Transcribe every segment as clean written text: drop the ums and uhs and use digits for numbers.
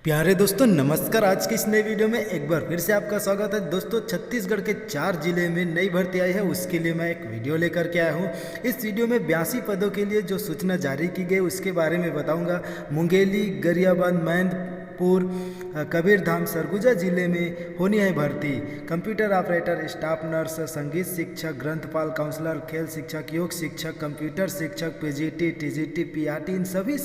प्यारे दोस्तों नमस्कार। आज की इस नई वीडियो में एक बार फिर से आपका स्वागत है। दोस्तों छत्तीसगढ़ के 4 जिले में नई भर्ती आई है, उसके लिए मैं एक वीडियो लेकर के आया हूँ। इस वीडियो में 82 पदों के लिए जो सूचना जारी की गई उसके बारे में बताऊंगा। मुंगेली, गरियाबंद, मैनपुर, कबीरधाम, सरगुजा जिले में होनी है भर्ती। कंप्यूटर ऑपरेटर, स्टाफ नर्स, संगीत शिक्षक, ग्रंथपाल, काउंसलर, खेल शिक्षक, योग शिक्षक, कंप्यूटर शिक्षक, पीजीटी, टीजीटी, पीआरटी, इन सभी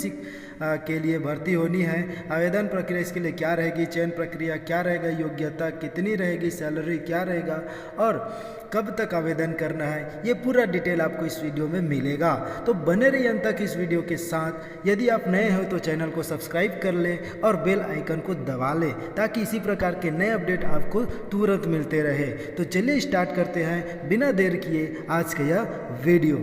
के लिए भर्ती होनी है। आवेदन प्रक्रिया इसके लिए क्या रहेगी, चयन प्रक्रिया क्या रहेगा, योग्यता कितनी रहेगी, सैलरी क्या रहेगा और कब तक आवेदन करना है, ये पूरा डिटेल आपको इस वीडियो में मिलेगा। तो बने रहिए अंत तक इस वीडियो के साथ। यदि आप नए हो तो चैनल को सब्सक्राइब कर लें और बेल आइकन को दबा लें ताकि इसी प्रकार के नए अपडेट आपको तुरंत मिलते रहे। तो चलिए स्टार्ट करते हैं बिना देर किए आज का यह वीडियो।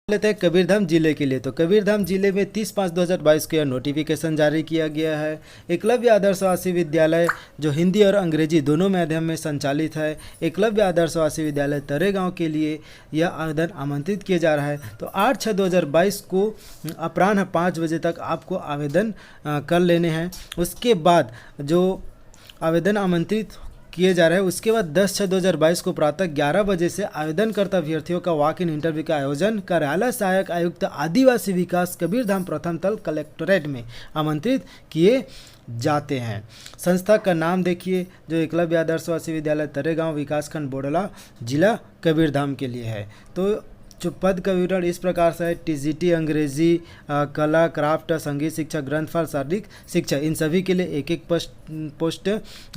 लेते हैं कबीरधाम जिले के लिए। तो कबीरधाम जिले में 30/5/2022 को यह नोटिफिकेशन जारी किया गया है। एकलव्य आदर्श आवासीय विद्यालय जो हिंदी और अंग्रेजी दोनों माध्यम में संचालित है, एकलव्य आदर्श आवासीय विद्यालय तरेगांव के लिए यह आवेदन आमंत्रित किया जा रहा है। तो 8/6/2022 को अपराह्न 5 बजे तक आपको आवेदन कर लेने हैं। उसके बाद जो आवेदन आमंत्रित किए जा रहे हैं उसके बाद 10/6/2022 को प्रातः 11 बजे से आवेदनकर्ता अभ्यर्थियों का वॉक इन इंटरव्यू का आयोजन कार्यालय सहायक आयुक्त आदिवासी विकास कबीरधाम प्रथम तल कलेक्टोरेट में आमंत्रित किए जाते हैं। संस्था का नाम देखिए, जो एकलव्य आदर्श आवासीय विद्यालय तरेगांव विकासखंड बोडला जिला कबीरधाम के लिए है। तो जो पद का विवरण इस प्रकार से है: टीजीटी अंग्रेजी, कला, क्राफ्ट, संगीत शिक्षक, ग्रंथपाल, शारीरिक शिक्षक, इन सभी के लिए एक एक पोस्ट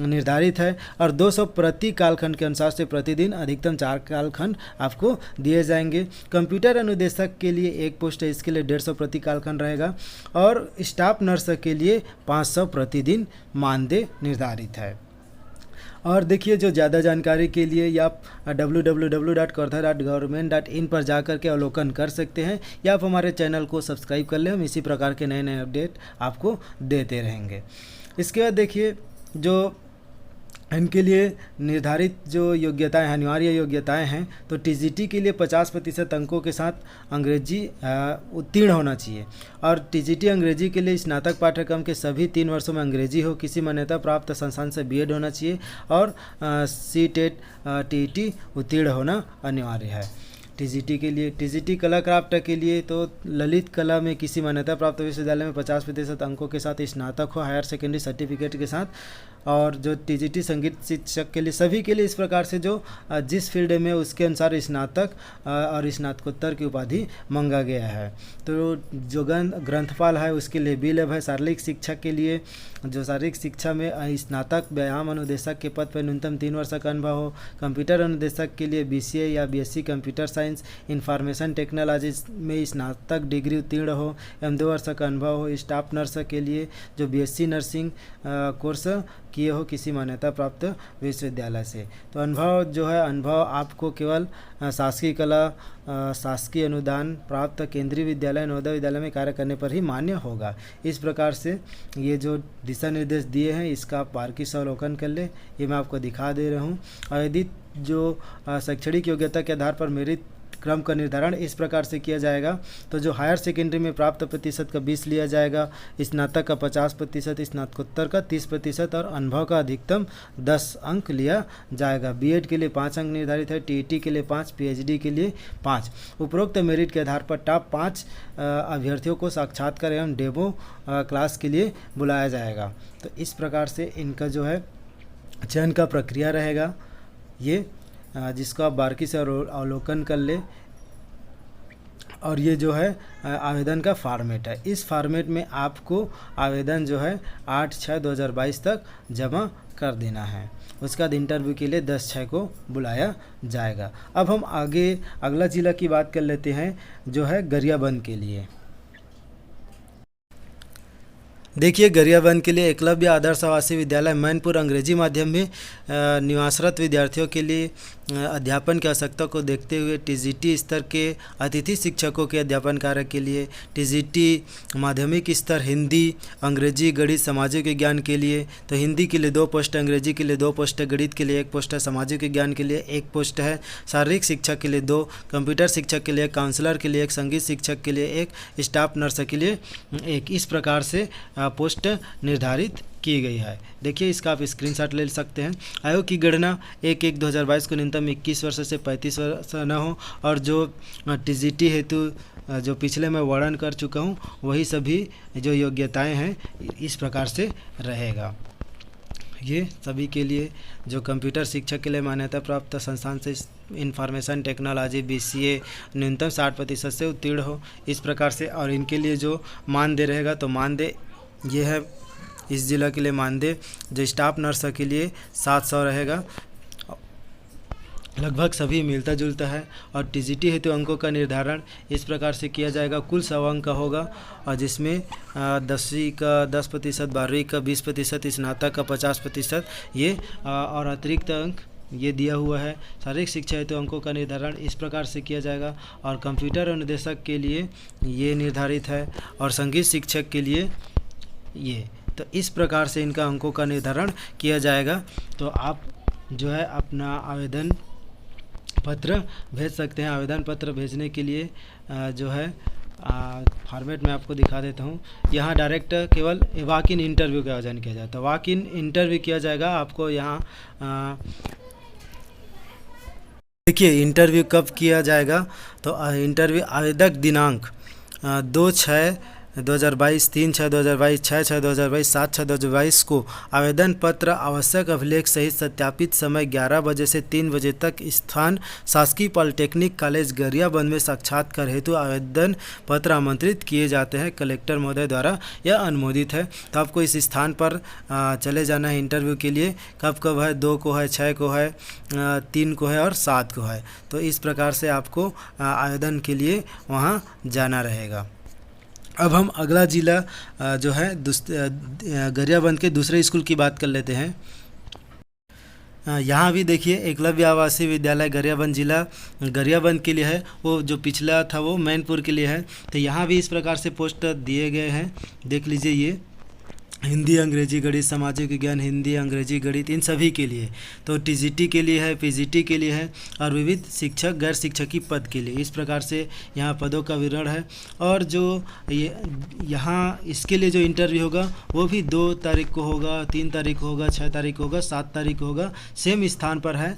निर्धारित है और 200 प्रति कालखंड के अनुसार से प्रतिदिन अधिकतम 4 कालखंड आपको दिए जाएंगे। कंप्यूटर अनुदेशक के लिए एक पोस्ट है, इसके लिए 150 प्रति कालखंड रहेगा और स्टाफ नर्स के लिए 500 प्रतिदिन मानदेय निर्धारित है। और देखिए, जो ज़्यादा जानकारी के लिए या आप www.kortha.government.in पर जाकर के अवलोकन कर सकते हैं या आप हमारे चैनल को सब्सक्राइब कर लें। हम इसी प्रकार के नए नए अपडेट आपको देते रहेंगे। इसके बाद देखिए, जो इनके लिए निर्धारित जो योग्यताएं, अनिवार्य योग्यताएं हैं, तो टीजीटी के लिए 50% अंकों के साथ अंग्रेजी उत्तीर्ण होना चाहिए और टीजीटी अंग्रेजी के लिए स्नातक पाठ्यक्रम के सभी 3 वर्षों में अंग्रेजी हो, किसी मान्यता प्राप्त संस्थान से बीएड होना चाहिए और सीटेट टीईटी उत्तीर्ण होना अनिवार्य है। टीजीटी के लिए, टीजीटी कला क्राफ्ट के लिए तो ललित कला में किसी मान्यता प्राप्त विश्वविद्यालय में 50% अंकों के साथ स्नातक हो, हायर सेकेंडरी सर्टिफिकेट के साथ। और जो टीजीटी संगीत शिक्षक के लिए, सभी के लिए इस प्रकार से जो जिस फील्ड में उसके अनुसार स्नातक और स्नातकोत्तर की उपाधि मांगा गया है। तो जो ग्रंथपाल है उसके लिए बी लेव है। शारीरिक शिक्षक के लिए, जो शारीरिक शिक्षा में स्नातक व्यायाम अनुदेशक के पद पर न्यूनतम 3 वर्ष का अनुभव हो। कंप्यूटर अनुदेशक के लिए बीसीए या BSc computer science information technology में स्नातक डिग्री उत्तीर्ण हो एवं 2 वर्ष का अनुभव हो। स्टाफ नर्स के लिए जो बीएससी नर्सिंग कोर्स किए हो किसी मान्यता प्राप्त विश्वविद्यालय से। तो अनुभव जो है, अनुभव आपको केवल शासकीय कला, शासकीय अनुदान प्राप्त केंद्रीय विद्यालय, नवोदय विद्यालय में कार्य करने पर ही मान्य होगा। इस प्रकार से ये जो दिशा निर्देश दिए हैं इसका आप बारीकी से अवलोकन कर ले। ये मैं आपको दिखा दे रहा हूँ। और यदि जो शैक्षणिक योग्यता के आधार पर मेरिट क्रम का निर्धारण इस प्रकार से किया जाएगा, तो जो हायर सेकेंडरी में प्राप्त प्रतिशत का 20 लिया जाएगा, स्नातक का 50%, स्नातकोत्तर का 30% और अनुभव का अधिकतम 10 अंक लिया जाएगा। बीएड के लिए 5 अंक निर्धारित है, टीईटी के लिए 5, पीएचडी के लिए 5। उपरोक्त मेरिट के आधार पर टॉप 5 अभ्यर्थियों को साक्षात्कार एवं डेमो क्लास के लिए बुलाया जाएगा। तो इस प्रकार से इनका जो है चयन का प्रक्रिया रहेगा, ये जिसको आप बारीकी से अवलोकन कर ले। और ये जो है आवेदन का फॉर्मेट है। इस फॉर्मेट में आपको आवेदन जो है 8/6/2022 तक जमा कर देना है। उसके बाद इंटरव्यू के लिए 10/6 को बुलाया जाएगा। अब हम आगे अगला जिला की बात कर लेते हैं, जो है गरियाबंद के लिए। देखिए गरियाबंद के लिए एकलव्य आदर्श आवासीय विद्यालय मैनपुर अंग्रेजी माध्यम में निवासरत विद्यार्थियों के लिए अध्यापन की आवश्यकता को देखते हुए टीजीटी स्तर के अतिथि शिक्षकों के अध्यापन कार्य के लिए टीजीटी माध्यमिक स्तर हिंदी अंग्रेजी गणित सामाजिक विज्ञान के लिए तो हिंदी के लिए 2 पोस्ट, अंग्रेजी के लिए 2 पोस्ट है, गणित के लिए 1 पोस्ट है, सामाजिक विज्ञान के लिए 1 पोस्ट है, शारीरिक शिक्षक के लिए 2, कंप्यूटर शिक्षक के लिए 1, काउंसलर के लिए 1, संगीत शिक्षक के लिए 1, स्टाफ नर्स के लिए 1। इस प्रकार से पोस्ट निर्धारित की गई है। देखिए इसका आप स्क्रीनशॉट ले सकते हैं। आयोग की गणना 1/1/2022 को न्यूनतम 21 वर्ष से 35 वर्ष न हो और जो टीजीटी हेतु जो पिछले मैं वर्णन कर चुका हूँ वही सभी जो योग्यताएं हैं इस प्रकार से रहेगा। ये सभी के लिए जो कंप्यूटर शिक्षक के लिए मान्यता प्राप्त संस्थान से इंफॉर्मेशन टेक्नोलॉजी BCA न्यूनतम 60% से उत्तीर्ण हो इस प्रकार से। और इनके लिए जो मानदेय रहेगा तो मानदेय ये है इस जिला के लिए मानदेय जो स्टाफ नर्स के लिए 700 रहेगा, लगभग सभी मिलता जुलता है। और टीजीटी हेतु अंकों का निर्धारण इस प्रकार से किया जाएगा, कुल 100 अंक का होगा और जिसमें 10वीं का 10%, 12वीं का 20%, स्नातक का 50% ये और अतिरिक्त अंक ये दिया हुआ है। शारीरिक शिक्षा हेतु अंकों का निर्धारण इस प्रकार से किया जाएगा और कंप्यूटर अनुदेशक के लिए ये निर्धारित है और संगीत शिक्षक के लिए ये। तो इस प्रकार से इनका अंकों का निर्धारण किया जाएगा। तो आप जो है अपना आवेदन पत्र भेज सकते हैं। आवेदन पत्र भेजने के लिए जो है फॉर्मेट मैं आपको दिखा देता हूँ। यहाँ डायरेक्ट केवल वॉक इन इंटरव्यू का आयोजन किया जाता है। वॉक इन इंटरव्यू किया जाएगा। आपको यहाँ देखिए इंटरव्यू कब किया जाएगा तो इंटरव्यू आवेदक दिनांक 2/6/2022, 3/6/2022, 6/6/2022, 7/6/2022 को आवेदन पत्र आवश्यक अभिलेख सहित सत्यापित समय 11 बजे से 3 बजे तक स्थान शासकीय पॉलिटेक्निक कॉलेज गरियाबंद में साक्षात्कार हेतु आवेदन पत्र आमंत्रित किए जाते हैं। कलेक्टर महोदय द्वारा यह अनुमोदित है। तो आपको इस स्थान पर चले जाना है इंटरव्यू के लिए। कब कब है, 2 को है, 6 को है, 3 को है और 7 को है। तो इस प्रकार से आपको आवेदन के लिए वहाँ जाना रहेगा। अब हम अगला ज़िला जो है गरियाबंद के दूसरे स्कूल की बात कर लेते हैं। यहाँ भी देखिए एकलव्य आवासीय विद्यालय गरियाबंद जिला गरियाबंद के लिए है, वो जो पिछला था वो मैनपुर के लिए है। तो यहाँ भी इस प्रकार से पोस्ट दिए गए हैं, देख लीजिए। ये हिंदी अंग्रेजी गणित सामाजिक विज्ञान हिंदी अंग्रेजी गणित इन सभी के लिए। तो टीजीटी के लिए है, पीजीटी के लिए है और विविध शिक्षक गैर शिक्षकी पद के लिए। इस प्रकार से यहाँ पदों का विवरण है। और जो ये यहाँ इसके लिए जो इंटरव्यू होगा वो भी 2 तारीख को होगा, 3 तारीख को होगा, 6 तारीख को होगा, 7 तारीख को होगा। सेम स्थान पर है।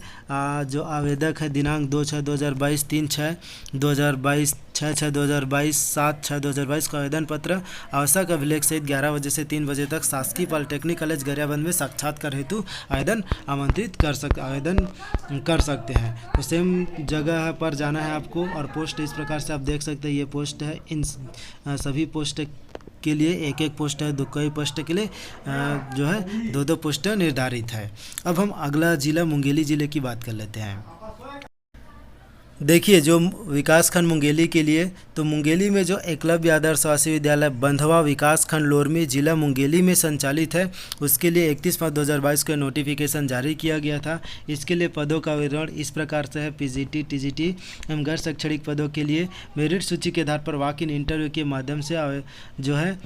जो आवेदक है दिनांक 2/6/2022, 3/6/2022, 6/6/2022, 7/6/2022 का आवेदन पत्र आवश्यक अभिलेख सहित 11 बजे से 3 बजे तक शासकीय पॉलिटेक्निक कॉलेज गरियाबंद में साक्षात्कार हेतु आवेदन आमंत्रित आवेदन कर सकते हैं। तो सेम जगह पर जाना है आपको। और पोस्ट इस प्रकार से आप देख सकते हैं, ये पोस्ट है। इन सभी पोस्ट के लिए 1-1 पोस्ट है, कई पोस्ट के लिए जो है 2-2 पोस्ट निर्धारित है। अब हम अगला जिला मुंगेली जिले की बात कर लेते हैं। देखिए जो विकासखंड मुंगेली के लिए, तो मुंगेली में जो एकलव्य आदर्श आवासीय विद्यालय बंधवा विकासखंड लोरमी जिला मुंगेली में संचालित है उसके लिए 31/5/2022 को नोटिफिकेशन जारी किया गया था। इसके लिए पदों का विवरण इस प्रकार से है। पीजीटी टीजीटी एवं गैर शैक्षणिक पदों के लिए मेरिट सूची के आधार पर वॉक इन इंटरव्यू के माध्यम से जो है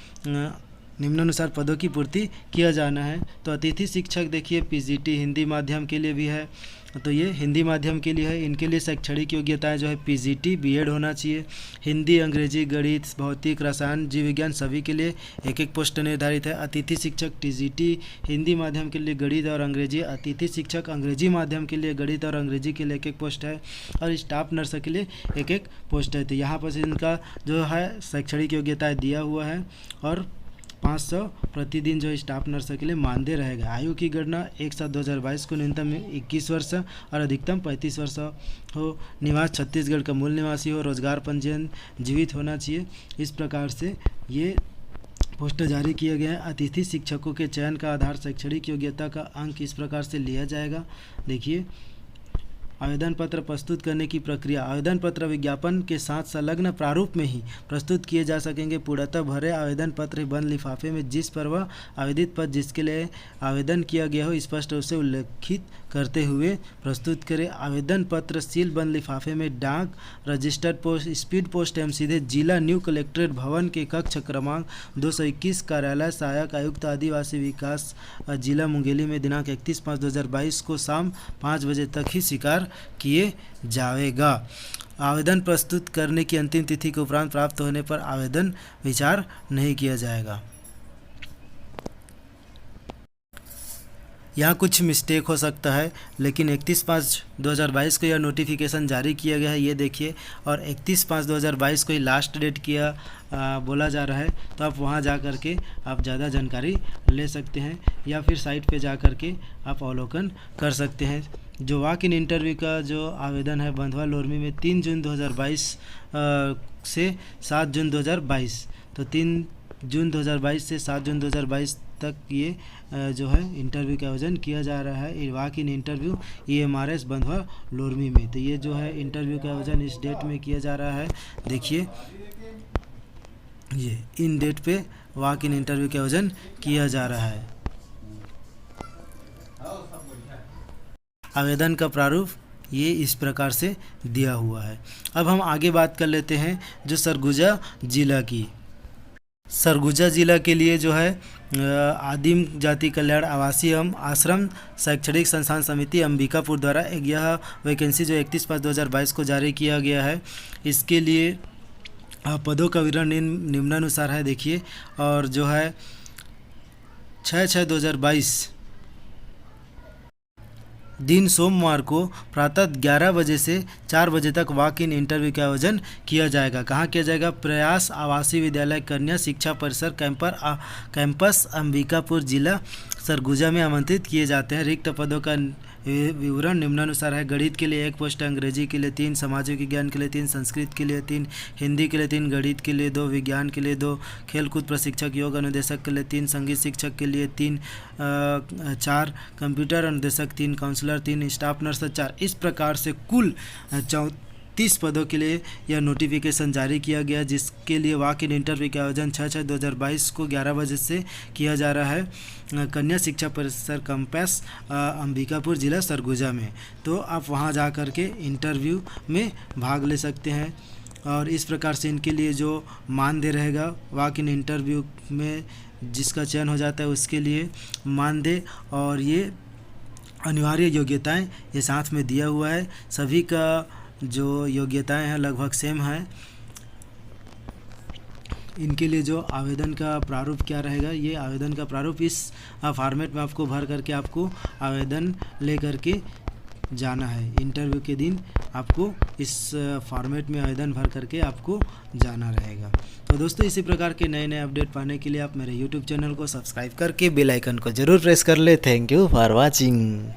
निम्नानुसार पदों की पूर्ति किया जाना है। तो अतिथि शिक्षक देखिए पीजीटी हिंदी माध्यम के लिए भी है, तो ये हिंदी माध्यम के लिए है। इनके लिए शैक्षणिक योग्यताएं जो है पीजीटी बीएड होना चाहिए। हिंदी अंग्रेजी गणित भौतिक रसायन जीव विज्ञान सभी के लिए 1-1 पोस्ट निर्धारित है। अतिथि शिक्षक टीजीटी हिंदी माध्यम के लिए गणित और अंग्रेजी, अतिथि शिक्षक अंग्रेजी माध्यम के लिए गणित और अंग्रेजी के लिए 1-1 पोस्ट है और स्टाफ नर्स के लिए 1-1 पोस्ट है। तो यहाँ पर इनका जो है शैक्षणिक योग्यताएँ दिया हुआ है और 500 प्रतिदिन जो स्टाफ नर्स के लिए मानदेय रहेगा। आयु की गणना 1/7/2022 को न्यूनतम 21 वर्ष और अधिकतम 35 वर्ष हो। निवास छत्तीसगढ़ का मूल निवासी हो। रोजगार पंजीयन जीवित होना चाहिए। इस प्रकार से ये पोस्ट जारी किया गया है। अतिथि शिक्षकों के चयन का आधार शैक्षणिक योग्यता का अंक इस प्रकार से लिया जाएगा। देखिए आवेदन पत्र प्रस्तुत करने की प्रक्रिया। आवेदन पत्र विज्ञापन के साथ संलग्न प्रारूप में ही प्रस्तुत किए जा सकेंगे। पूर्णतः भरे आवेदन पत्र बंद लिफाफे में जिस पर वह आवेदित पद जिसके लिए आवेदन किया गया हो स्पष्ट रूप से उल्लेखित करते हुए प्रस्तुत करें। आवेदन पत्र सील बंद लिफाफे में डाक, रजिस्टर्ड पोस्ट, स्पीड पोस्ट एवं सीधे जिला न्यू कलेक्ट्रेट भवन के कक्ष क्रमांक 221 कार्यालय सहायक आयुक्त आदिवासी विकास जिला मुंगेली में दिनांक 31/5/2022 को शाम 5 बजे तक ही स्वीकार किए जाएगा। आवेदन प्रस्तुत करने की अंतिम तिथि के उपरांत प्राप्त होने पर आवेदन विचार नहीं किया जाएगा। यहाँ कुछ मिस्टेक हो सकता है, लेकिन 31/5/2022 को यह नोटिफिकेशन जारी किया गया है, ये देखिए, और 31/5/2022 को ही लास्ट डेट किया बोला जा रहा है। तो आप वहाँ जा कर के आप ज़्यादा जानकारी ले सकते हैं या फिर साइट पे जा कर के आप अवलोकन कर सकते हैं। जो वॉक इन इंटरव्यू का जो आवेदन है बंधवा लोरमी में 3 जून 2022 से 7 जून 2022, तो 3 जून 2022 से 7 जून 2022 तक ये जो है इंटरव्यू का आयोजन किया जा रहा है। वॉक इन इंटरव्यू EMRS बंधवा लोरमी में, तो ये जो है इंटरव्यू का आयोजन इस डेट में किया जा रहा है। देखिए ये इन डेट पे वॉक इन इंटरव्यू का आयोजन किया जा रहा है। आवेदन का प्रारूप ये इस प्रकार से दिया हुआ है। अब हम आगे बात कर लेते हैं जो सरगुजा जिला की। सरगुजा जिला के लिए जो है आदिम जाति कल्याण आवासीय एवं आश्रम शैक्षणिक संस्थान समिति अंबिकापुर द्वारा यह वैकेंसी जो 31/5/2022 को जारी किया गया है। इसके लिए पदों का विवरण निम्नानुसार है, देखिए, और जो है 6/6/2022 दिन सोमवार को प्रातः 11 बजे से 4 बजे तक वॉक इन इंटरव्यू का आयोजन किया जाएगा। कहाँ किया जाएगा? प्रयास आवासीय विद्यालय कन्या शिक्षा परिसर कैंपस अंबिकापुर जिला सरगुजा में आमंत्रित किए जाते हैं। रिक्त पदों का विवरण निम्नानुसार है। गणित के लिए 1 पोस्ट, अंग्रेजी के लिए 3, सामाजिक विज्ञान के लिए 3, संस्कृत के लिए 3, हिंदी के लिए 3, गणित के लिए 2, विज्ञान के लिए 2, खेलकूद प्रशिक्षक योग अनुदेशक के लिए 3, संगीत शिक्षक के लिए 3, 4, कंप्यूटर अनुदेशक 3, काउंसलर 3, स्टाफ नर्स 4। इस प्रकार से कुल 34 पदों के लिए यह नोटिफिकेशन जारी किया गया, जिसके लिए वॉक इन इंटरव्यू का आयोजन 6/6/2022 को 11 बजे से किया जा रहा है कन्या शिक्षा परिसर कैंपस अंबिकापुर जिला सरगुजा में। तो आप वहां जा कर के इंटरव्यू में भाग ले सकते हैं। और इस प्रकार से इनके लिए जो मानदेय रहेगा वॉक इन इंटरव्यू में जिसका चयन हो जाता है उसके लिए मानदेय और ये अनिवार्य योग्यताएं ये साथ में दिया हुआ है। सभी का जो योग्यताएं हैं लगभग सेम है। इनके लिए जो आवेदन का प्रारूप क्या रहेगा, ये आवेदन का प्रारूप इस फॉर्मेट में आपको भर करके आपको आवेदन ले करके जाना है। इंटरव्यू के दिन आपको इस फॉर्मेट में आवेदन भर करके आपको जाना रहेगा। तो दोस्तों, इसी प्रकार के नए नए अपडेट पाने के लिए आप मेरे YouTube चैनल को सब्सक्राइब करके बेल आइकन को ज़रूर प्रेस कर ले। Thank you for watching.